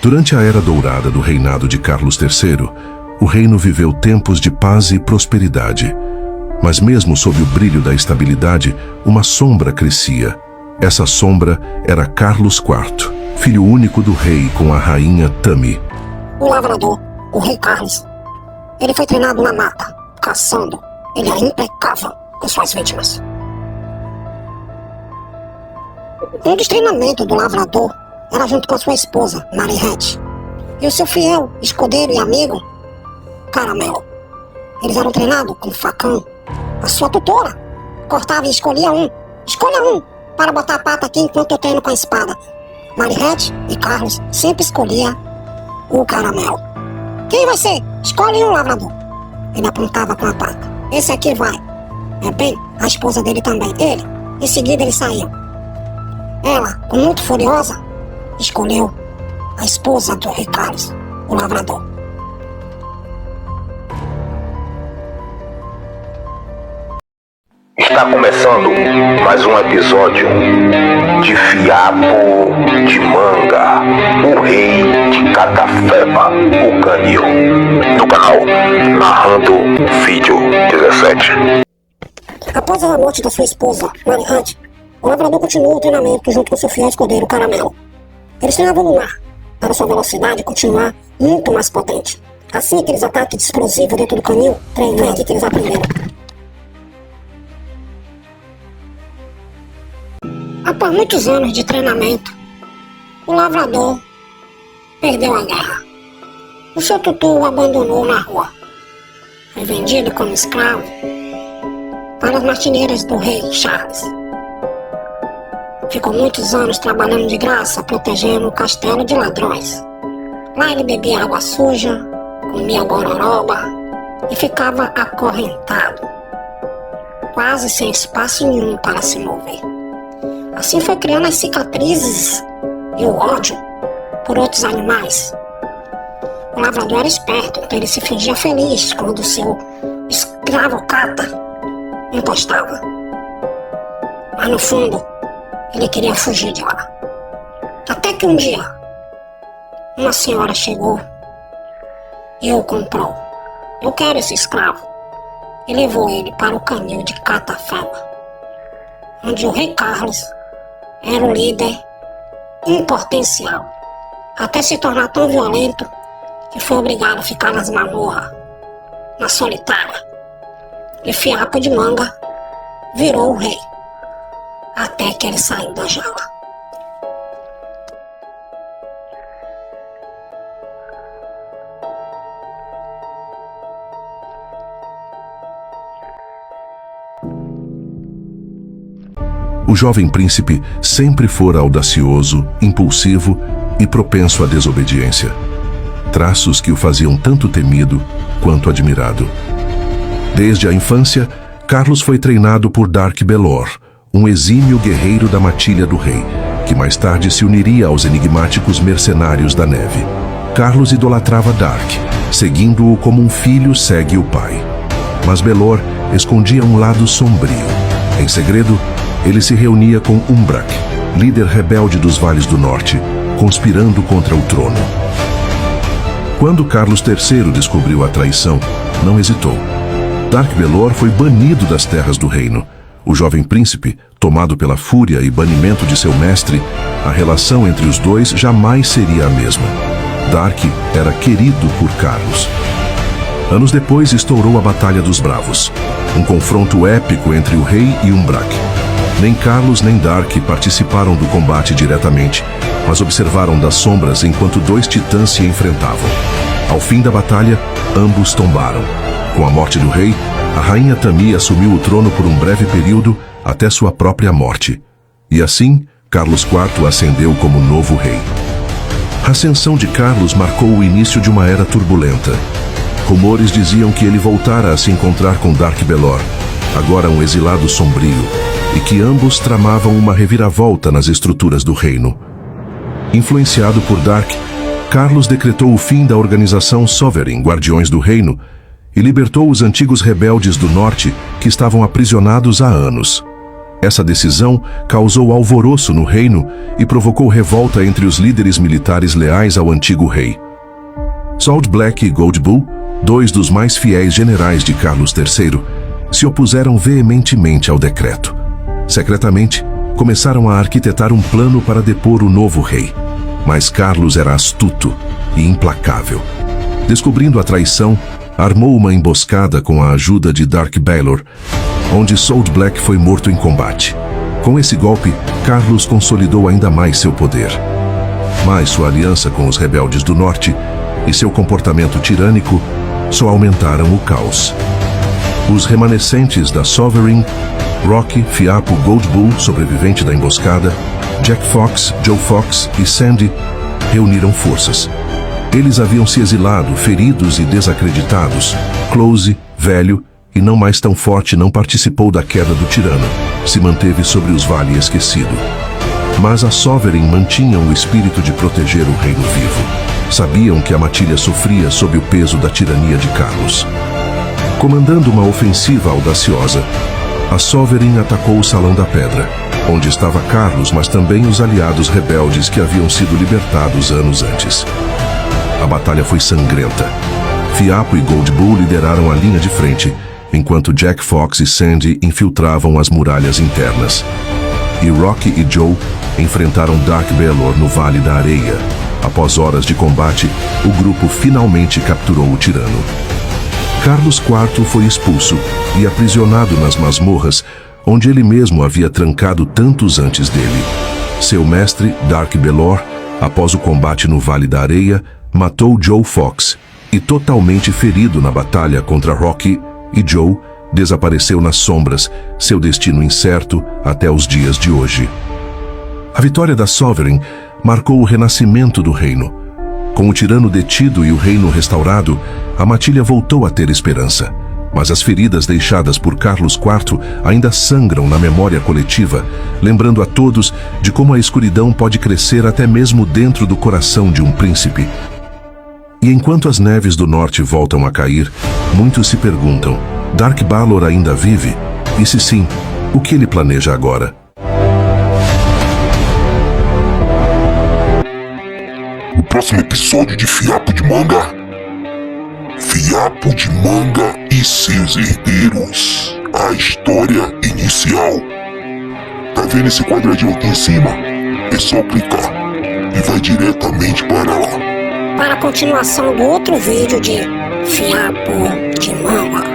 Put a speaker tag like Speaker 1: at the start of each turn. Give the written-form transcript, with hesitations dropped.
Speaker 1: Durante a era dourada do reinado de Carlos III, o reino viveu tempos de paz e prosperidade. Mas mesmo sob o brilho da estabilidade, uma sombra crescia. Essa sombra era Carlos IV, filho único do rei com a rainha Tami.
Speaker 2: O lavrador, o rei Carlos, ele foi treinado na mata, caçando. Ele era impecável com suas vítimas. Um dos treinamentos do lavrador era junto com a sua esposa, Marinette, e o seu fiel escudeiro e amigo, Caramelo. Eles eram treinados com facão. A sua tutora cortava e escolhia um. Escolha um para botar a pata aqui enquanto eu treino com a espada. Marinette e Carlos sempre escolhia o Caramelo. Quem vai ser? Escolhe um, lavrador. Ele apontava com a pata. Esse aqui vai. É bem, a esposa dele também. Ele. Em seguida ele saiu. Ela, muito furiosa, escolheu a esposa do rei Carlos, o lavrador.
Speaker 3: Está começando mais um episódio de Fiapo de Manga, o rei de Catafeba, o Canil, do canal Narrando Vídeo 17.
Speaker 2: Após a morte da sua esposa, Marinette, o lavrador continuou o treinamento junto com seu fiel escudeiro, Caramelo. Eles treinavam no mar, para sua velocidade continuar muito mais potente. Assim, aqueles ataques explosivos dentro do canil, treinamento que eles aprenderam. Após muitos anos de treinamento, o lavrador perdeu a guerra. O seu tutor o abandonou na rua. Foi vendido como escravo para as martineiras do rei Charles. Ficou muitos anos trabalhando de graça, protegendo o castelo de ladrões. Lá ele bebia água suja, comia gororoba e ficava acorrentado, quase sem espaço nenhum para se mover. Assim foi criando as cicatrizes e o ódio por outros animais. O lavrador era esperto, então ele se fingia feliz quando seu escravo Cata encostava. Mas no fundo, ele queria fugir de lá. Até que um dia, uma senhora chegou e o comprou. Eu quero esse escravo. E levou ele para o canil de Catafeba, onde o rei Carlos era o líder em potencial, até se tornar tão violento que foi obrigado a ficar nas masmorras, na solitária. E Fiapo de Manga virou o rei, até que ele saiu da jaula.
Speaker 1: O jovem príncipe sempre fora audacioso, impulsivo e propenso à desobediência. Traços que o faziam tanto temido quanto admirado. Desde a infância, Carlos foi treinado por Dark Belor, um exímio guerreiro da matilha do rei, que mais tarde se uniria aos enigmáticos mercenários da neve. Carlos idolatrava Dark, seguindo-o como um filho segue o pai. Mas Belor escondia um lado sombrio. Em segredo, ele se reunia com Umbrak, líder rebelde dos Vales do Norte, conspirando contra o trono. Quando Carlos III descobriu a traição, não hesitou. Dark Belor foi banido das terras do reino. O jovem príncipe, tomado pela fúria e banimento de seu mestre, a relação entre os dois jamais seria a mesma. Dark era querido por Carlos. Anos depois estourou a Batalha dos Bravos, um confronto épico entre o rei e Umbrak. Nem Carlos nem Dark participaram do combate diretamente, mas observaram das sombras enquanto dois titãs se enfrentavam. Ao fim da batalha, ambos tombaram. Com a morte do rei, a rainha Tami assumiu o trono por um breve período até sua própria morte. E assim, Carlos IV ascendeu como novo rei. A ascensão de Carlos marcou o início de uma era turbulenta. Rumores diziam que ele voltara a se encontrar com Dark Belor, agora um exilado sombrio, e que ambos tramavam uma reviravolta nas estruturas do reino. Influenciado por Dark, Carlos decretou o fim da organização Sovereign, Guardiões do Reino, e libertou os antigos rebeldes do norte que estavam aprisionados há anos. Essa decisão causou alvoroço no reino e provocou revolta entre os líderes militares leais ao antigo rei. Salt Black e Gold Bull, dois dos mais fiéis generais de Carlos III, se opuseram veementemente ao decreto. Secretamente, começaram a arquitetar um plano para depor o novo rei. Mas Carlos era astuto e implacável. Descobrindo a traição, armou uma emboscada com a ajuda de Dark Baelor, onde Salt Black foi morto em combate. Com esse golpe, Carlos consolidou ainda mais seu poder. Mas sua aliança com os rebeldes do norte e seu comportamento tirânico só aumentaram o caos. Os remanescentes da Sovereign, Rocky, Fiapo, Gold Bull, sobrevivente da emboscada, Jack Fox, Joe Fox e Sandy, reuniram forças. Eles haviam se exilado, feridos e desacreditados. Close, velho e não mais tão forte, não participou da queda do tirano. Se manteve sobre os vales esquecido. Mas a Sovereign mantinha o espírito de proteger o reino vivo. Sabiam que a matilha sofria sob o peso da tirania de Carlos. Comandando uma ofensiva audaciosa, a Sovereign atacou o Salão da Pedra, onde estava Carlos, mas também os aliados rebeldes que haviam sido libertados anos antes. A batalha foi sangrenta. Fiapo e Gold Bull lideraram a linha de frente, enquanto Jack Fox e Sandy infiltravam as muralhas internas. E Rocky e Joe enfrentaram Dark Baelor no Vale da Areia. Após horas de combate, o grupo finalmente capturou o tirano. Carlos IV foi expulso e aprisionado nas masmorras, onde ele mesmo havia trancado tantos antes dele. Seu mestre, Dark Baelor, após o combate no Vale da Areia, matou Joe Fox e, totalmente ferido na batalha contra Rocky e Joe, desapareceu nas sombras, seu destino incerto até os dias de hoje. A vitória da Sovereign marcou o renascimento do reino. Com o tirano detido e o reino restaurado, a matilha voltou a ter esperança. Mas as feridas deixadas por Carlos IV ainda sangram na memória coletiva, lembrando a todos de como a escuridão pode crescer até mesmo dentro do coração de um príncipe. E enquanto as neves do norte voltam a cair, muitos se perguntam: Dark Baelor ainda vive? E se sim, o que ele planeja agora?
Speaker 4: No próximo episódio de Fiapo de Manga, Fiapo de Manga e seus herdeiros. A história inicial. Tá vendo esse quadradinho aqui em cima? É só clicar e vai diretamente para lá.
Speaker 2: Para a continuação do outro vídeo de Fiapo de Manga.